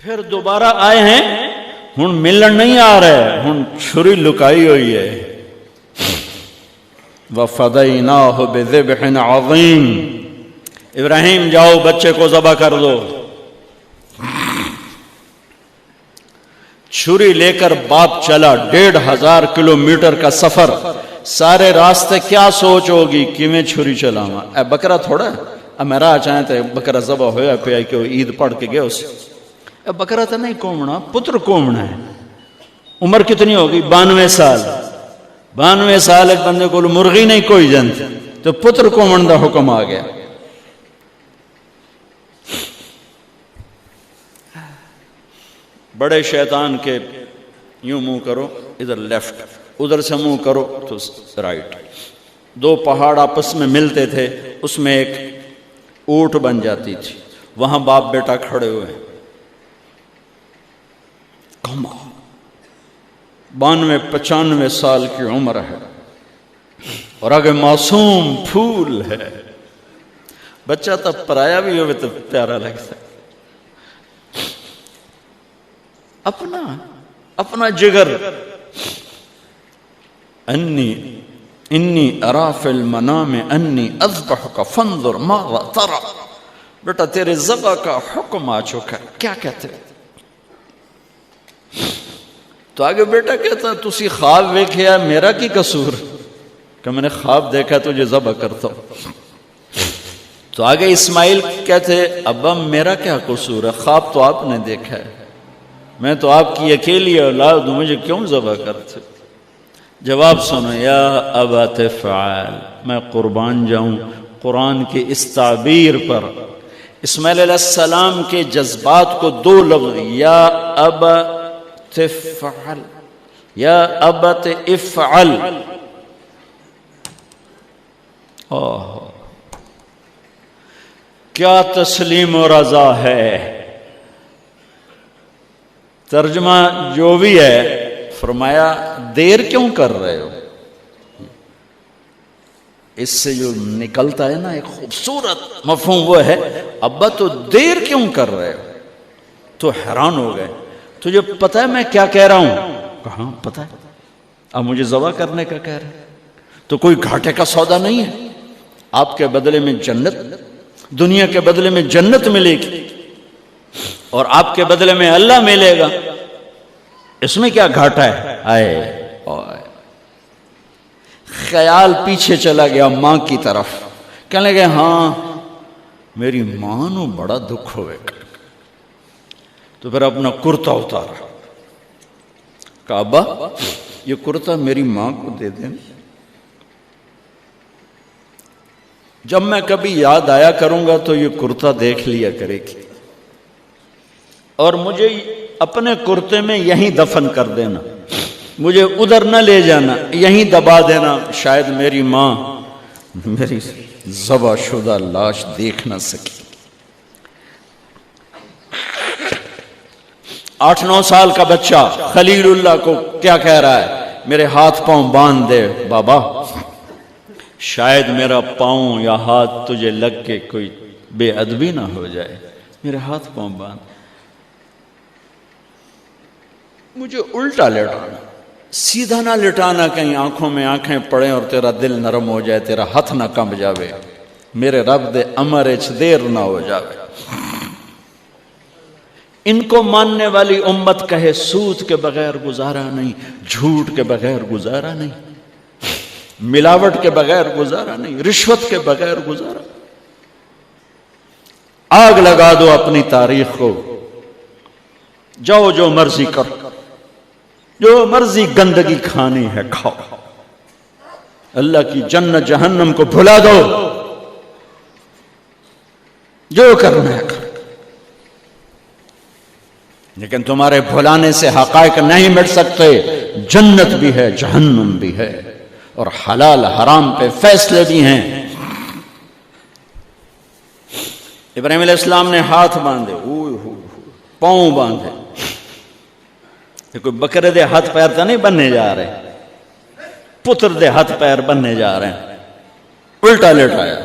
پھر دوبارہ آئے ہیں، ہن ملن نہیں آ رہے، ہن چھری لکائی ہوئی ہے. وَفَدَيْنَاهُ بِذِبْحٍ عَظِيمٍ، ابراہیم جاؤ بچے کو ذبح کر دو. چھری لے کر باپ چلا، 1500 کلومیٹر کا سفر. سارے راستے کیا سوچ ہوگی کہ میں چھری چلاواں، اے بکرا تھوڑا اب میں راہ چاہیں تے بکرا ذبح ہویا پہ کہ وہ عید پڑھ کے گیا اسے. اے بکرا تو نہیں کومنا، پتر کومنا ہے. عمر کتنی ہوگی؟ 92 سال. 92 سال ایک بندے کو مرغی نہیں کوئی جنت، تو پتر کومن دا حکم آ گیا. بڑے شیطان کے یوں منہ کرو ادھر لیفٹ، ادھر سے منہ کرو تو رائٹ. 2 پہاڑ آپس میں ملتے تھے، اس میں ایک اونٹ بن جاتی تھی. وہاں باپ بیٹا کھڑے ہوئے، 92-95 سال کی عمر ہے اور آگے معصوم پھول ہے. بچہ تب پرایا بھی ہوئے تو پیارا لگتا ہے. اپنا جگر. انی ارا فی المنام انی اذبحک فانظر ماذا ترى. بیٹا تیرے ذبح کا حکم آ چکا ہے، کیا کہتے ہیں؟ تو آگے بیٹا کہتا تسی خواب ویکھیا، میرا کی قصور کہ میں نے خواب دیکھا تجھے ذبح کرتا ہوں. تو آگے اسماعیل کہتے ابا میرا کیا قصور ہے، خواب تو آپ نے دیکھا ہے، میں تو آپ کی اکیلی اولاد ہوں، مجھے کیوں ذبح کرتے؟ جواب سنو، یا ابا تفعل، میں قربان جاؤں قرآن کی اس تعبیر پر. اسماعیل علیہ السلام کے جذبات کو 2 لفظ، یا ابا تفعل، یا ابت افعل. کیا تسلیم و رضا ہے. ترجمہ جو بھی ہے، فرمایا دیر کیوں کر رہے ہو. اس سے جو نکلتا ہے نا ایک خوبصورت مفہوم وہ ہے، ابا تو دیر کیوں کر رہے ہو. تو حیران ہو گئے، تجھے پتہ ہے میں کیا کہہ رہا ہوں؟ کہاں پتہ ہے، اب مجھے ذبح کرنے کا کہہ رہے ہیں. تو کوئی گھاٹے کا سودا نہیں ہے. آپ کے بدلے میں جنت، دنیا کے بدلے میں جنت ملے گی اور آپ کے بدلے میں اللہ ملے گا. اس میں کیا گھاٹا ہے؟ آئے خیال پیچھے چلا گیا ماں کی طرف. کہنے لگے ہاں میری ماں نو بڑا دکھ ہوئے گا. تو پھر اپنا کرتا اتارا، کہا ابا یہ کرتا میری ماں کو دے دیں، جب میں کبھی یاد آیا کروں گا تو یہ کرتا دیکھ لیا کرے گی، اور مجھے اپنے کرتے میں یہیں دفن کر دینا، مجھے ادھر نہ لے جانا، یہیں دبا دینا، شاید میری ماں میری ذبح شدہ لاش دیکھ نہ سکی. 8-9 سال کا بچہ خلیل اللہ کو کیا کہہ رہا ہے؟ میرے ہاتھ پاؤں باندھ دے بابا، شاید میرا پاؤں یا ہاتھ تجھے لگ کے کوئی بے ادبی نہ ہو جائے، میرے ہاتھ پاؤں باندھ. مجھے الٹا لٹانا، سیدھا نہ لٹانا، کہیں آنکھوں میں آنکھیں پڑیں اور تیرا دل نرم ہو جائے، تیرا ہاتھ نہ کمب جاوے، میرے رب دے امر اچ دیر نہ ہو جاوے. ان کو ماننے والی امت کہے سود کے بغیر گزارا نہیں، جھوٹ کے بغیر گزارا نہیں، ملاوٹ کے بغیر گزارا نہیں، رشوت کے بغیر گزارا. آگ لگا دو اپنی تاریخ کو، جاؤ جو مرضی کرو، جو مرضی گندگی کھانی ہے کھاؤ، اللہ کی جنت جہنم کو بھلا دو، جو کرنا ہے کرو. لیکن تمہارے بھلانے سے حقائق نہیں مٹ سکتے. جنت بھی ہے، جہنم بھی ہے، اور حلال حرام پہ فیصلے بھی ہیں. ابراہیم علیہ السلام نے ہاتھ باندھے، پاؤں باندھے. یہ کوئی بکرے دے ہاتھ پیر تو نہیں بننے جا رہے، پتر دے ہاتھ پیر بننے جا رہے ہیں. الٹا لٹایا،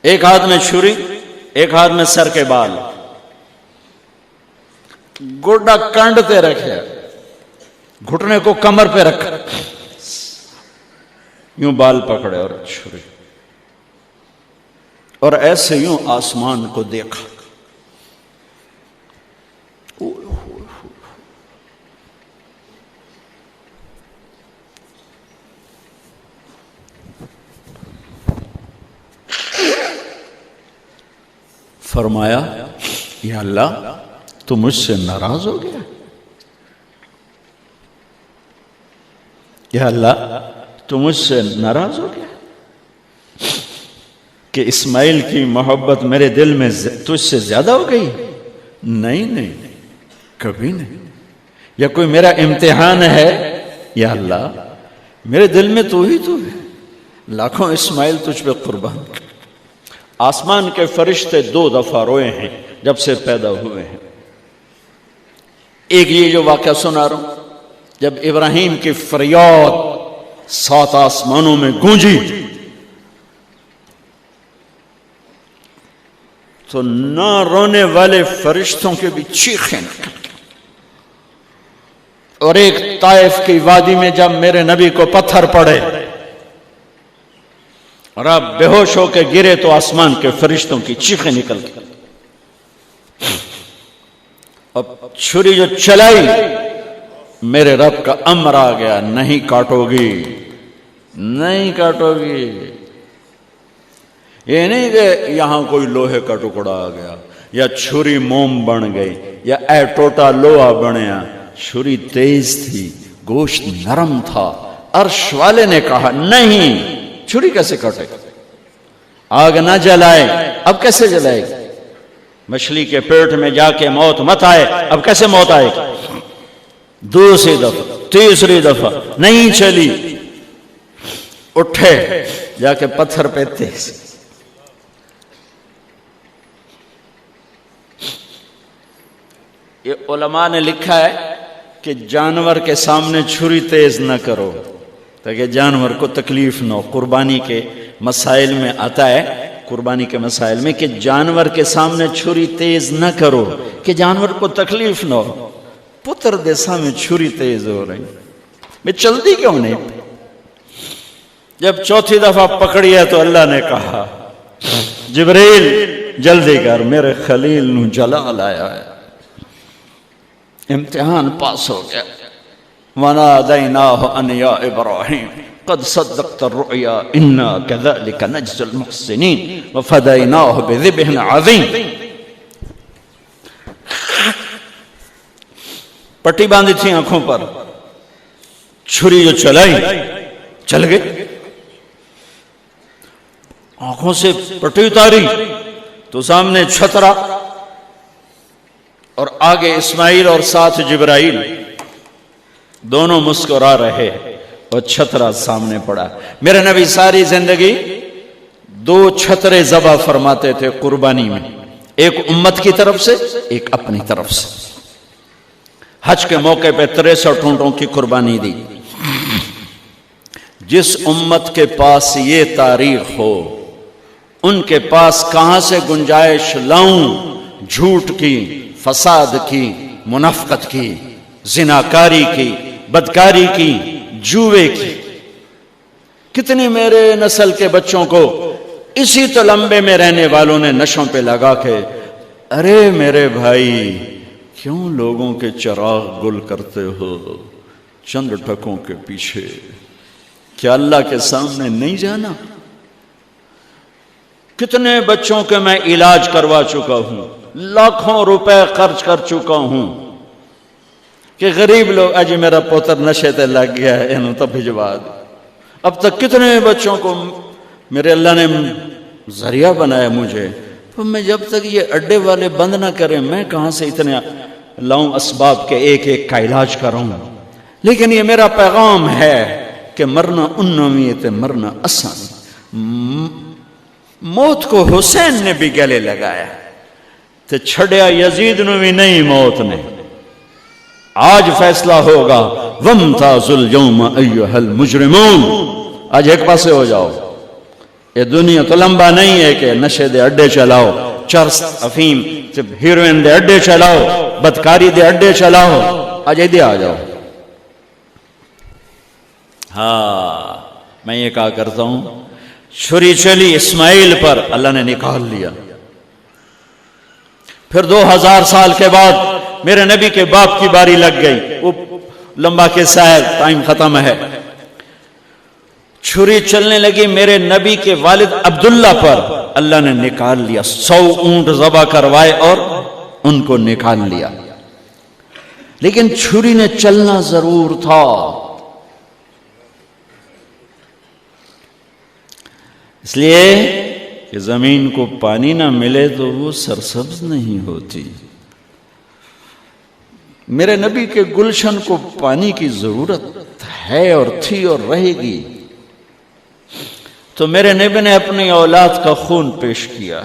ایک ہاتھ میں چھری، ایک ہاتھ میں سر کے بال. گوڈا کانڈتے رکھے، گھٹنے کو کمر پہ رکھا، یوں بال پکڑے اور چھری، اور ایسے یوں آسمان کو دیکھا. فرمایا یا اللہ تو مجھ سے ناراض ہو گیا؟ یا اللہ تو مجھ سے ناراض ہو گیا کہ اسماعیل کی محبت میرے دل میں تجھ سے زیادہ ہو گئی؟ نہیں نہیں، کبھی نہیں. یا کوئی میرا امتحان ہے؟ یا اللہ میرے دل میں تو ہی تو ہے، لاکھوں اسماعیل تجھ پہ قربان. آسمان کے فرشتے 2 دفعہ روئے ہیں جب سے پیدا ہوئے ہیں. ایک یہ جو واقعہ سنا رہا ہوں، جب ابراہیم کی فریاد 7 آسمانوں میں گونجی تو نہ رونے والے فرشتوں کے بھی چیخیں نکل. اور ایک طائف کی وادی میں جب میرے نبی کو پتھر پڑے اور آپ بے ہوش ہو کے گرے تو آسمان کے فرشتوں کی چیخیں نکل گئی. اب چھری جو چلائی، میرے رب کا امر آ گیا، نہیں کاٹو گی، نہیں کاٹو گی. یہ نہیں کہ یہاں کوئی لوہے کا ٹکڑا آ گیا یا چھری موم بن گئی یا اے ٹوٹا لوہا بنیا. چھری تیز تھی، گوشت نرم تھا. عرش والے نے کہا نہیں، چھری کیسے کاٹے؟ آگ نہ جلائے، اب کیسے جلائے گی؟ مچھلی کے پیٹ میں جا کے موت مت آئے، اب کیسے موت آئے گی؟ دوسری دفعہ، تیسری دفعہ نہیں چلی. اٹھے جا کے پتھر پہ تیز. یہ علماء نے لکھا ہے کہ جانور کے سامنے چھری تیز نہ کرو تاکہ جانور کو تکلیف نہ ہو. قربانی کے مسائل میں آتا ہے، قربانی کے مسائل میں، کہ جانور کے سامنے چھری تیز نہ کرو کہ جانور کو تکلیف نہ ہو. پتر دے سامنے چھری تیز ہو رہی، میں چلتی کیوں نہیں؟ جب چوتھی دفعہ پکڑی ہے تو اللہ نے کہا جبریل جلدی کر، میرے خلیل نو جلال آیا ہے. امتحان پاس ہو گیا. وَنَادَيْنَاهُ أَنْ يَا إِبْرَاهِيمُ قَدْ صَدَّقْتَ الرُّؤْيَا إِنَّا كَذَلِكَ نَجْزِي الْمُحْسِنِينَ وَفَدَيْنَاهُ بِذِبْحٍ عَظِيمٍ. پٹی باندھی تھی آنکھوں پر، چھری جو چلائی چل گئی. آنکھوں سے پٹی اتاری تو سامنے چھترا اور آگے اسماعیل اور ساتھ جبرائیل، دونوں مسکرا رہے اور چھترا سامنے پڑا. میرے نبی ساری زندگی 2 چھترے ذبح فرماتے تھے قربانی میں، ایک امت کی طرف سے، ایک اپنی طرف سے. حج کے موقع پہ 63 اونٹوں کی قربانی دی. جس امت کے پاس یہ تاریخ ہو، ان کے پاس کہاں سے گنجائش لاؤں جھوٹ کی، فساد کی، منافقت کی، زناکاری کی، بدکاری کی، جوے کی. کتنی میرے نسل کے بچوں کو اسی تلمبے میں رہنے والوں نے نشوں پہ لگا کے، ارے میرے بھائی کیوں لوگوں کے چراغ گل کرتے ہو چند ٹکوں کے پیچھے؟ کیا اللہ کے سامنے نہیں جانا؟ کتنے بچوں کے میں علاج کروا چکا ہوں، لاکھوں روپے خرچ کر چکا ہوں کہ غریب لوگ اجی میرا پوتر نشے تے لگ گیا ہے انہوں تو بھجوا دو. اب تک کتنے بچوں کو میرے اللہ نے ذریعہ بنایا مجھے. تو میں جب تک یہ اڈے والے بند نہ کریں میں کہاں سے اتنے لاؤں اسباب کے ایک ایک کا علاج کروں. لیکن یہ میرا پیغام ہے کہ مرنا انویت مرنا آسان. موت کو حسین نے بھی گلے لگایا تو چھڑیا یزید نو بھی نہیں موت نے. آج فیصلہ ہوگا وَامْتَازُوا الْيَوْمَ أَيُّهَا الْمُجْرِمُونَ. آج ایک پاسے ہو جاؤ. یہ دنیا تو لمبا نہیں ہے کہ نشے دے اڈے چلاؤ، چرس افیم ہیروئن دے اڈے چلاؤ، بدکاری دے اڈے چلاؤ، آج ادھر آ جاؤ۔ ہاں میں یہ کہا کرتا ہوں، چھری چلی اسماعیل پر، اللہ نے نکال لیا۔ پھر 2000 سال کے بعد میرے نبی کے باپ کی باری لگ گئی، وہ لمبا قصہ ہے، ٹائم ختم ہے۔ چھری چلنے لگی میرے نبی کے والد عبداللہ پر، اللہ نے نکال لیا، 100 اونٹ ذبح کروائے اور ان کو نکال لیا۔ لیکن چھری نے چلنا ضرور تھا، اس لیے کہ زمین کو پانی نہ ملے تو وہ سرسبز نہیں ہوتی۔ میرے نبی کے گلشن کو پانی کی ضرورت ہے اور تھی اور رہے گی، تو میرے نبی نے اپنی اولاد کا خون پیش کیا،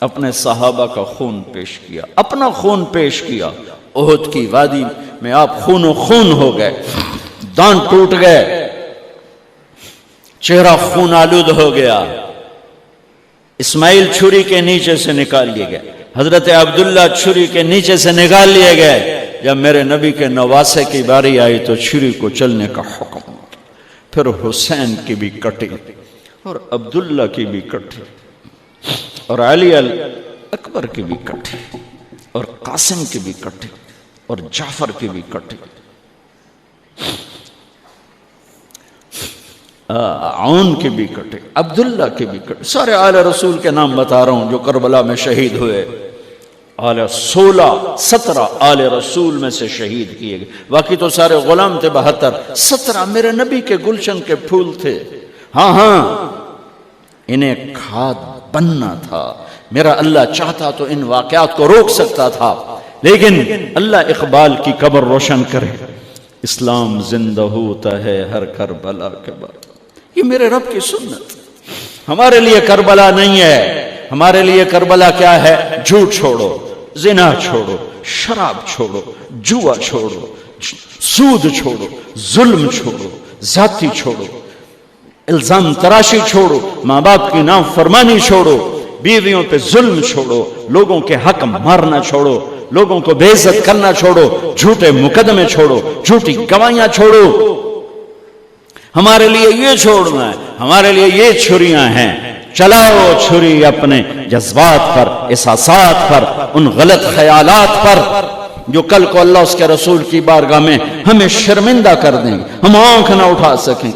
اپنے صحابہ کا خون پیش کیا، اپنا خون پیش کیا۔ احد کی وادی میں آپ خون و خون ہو گئے، دانت ٹوٹ گئے، چہرہ خون آلود ہو گیا۔ اسماعیل چھری کے نیچے سے نکال لیے گئے، حضرت عبداللہ چھری کے نیچے سے نکال لیے گئے۔ جب میرے نبی کے نواسے کی باری آئی تو چھری کو چلنے کا حکم، پھر حسین کی بھی کٹی اور عبداللہ کی بھی کٹی اور علی اکبر کی بھی کٹی اور قاسم کی بھی کٹی اور جعفر کی بھی کٹی، عون کی بھی کٹی، عبداللہ کی بھی کٹی۔ سارے آل رسول کے نام بتا رہا ہوں جو کربلا میں شہید ہوئے، 17 آل رسول میں سے شہید کیے گئے، باقی تو سارے غلام تھے 72، 17 میرے نبی کے گلشن کے پھول تھے۔ ہاں انہیں کھاد بننا تھا، میرا اللہ چاہتا تو ان واقعات کو روک سکتا تھا، لیکن اللہ اقبال کی قبر روشن کرے، اسلام زندہ ہوتا ہے ہر کربلا کے بعد۔ یہ میرے رب کی سنت، ہمارے لیے کربلا نہیں ہے، ہمارے لیے کربلا کیا ہے؟ جھوٹ چھوڑو، زنا چھوڑو، شراب چھوڑو، جوا چھوڑو، سود چھوڑو، ظلم چھوڑو، زیادتی چھوڑو، الزام تراشی چھوڑو، ماں باپ کی نافرمانی چھوڑو، بیویوں پہ ظلم چھوڑو، لوگوں کے حق مارنا چھوڑو، لوگوں کو بے عزت کرنا چھوڑو، جھوٹے مقدمے چھوڑو، جھوٹی گواہیاں چھوڑو۔ ہمارے لیے یہ چھوڑنا ہے، ہمارے لیے یہ چھریاں ہیں۔ چلاؤ چھری اپنے جذبات پر، احساسات پر، ان غلط خیالات پر جو کل کو اللہ اس کے رسول کی بارگاہ میں ہمیں شرمندہ کر دیں، ہم آنکھ نہ اٹھا سکیں۔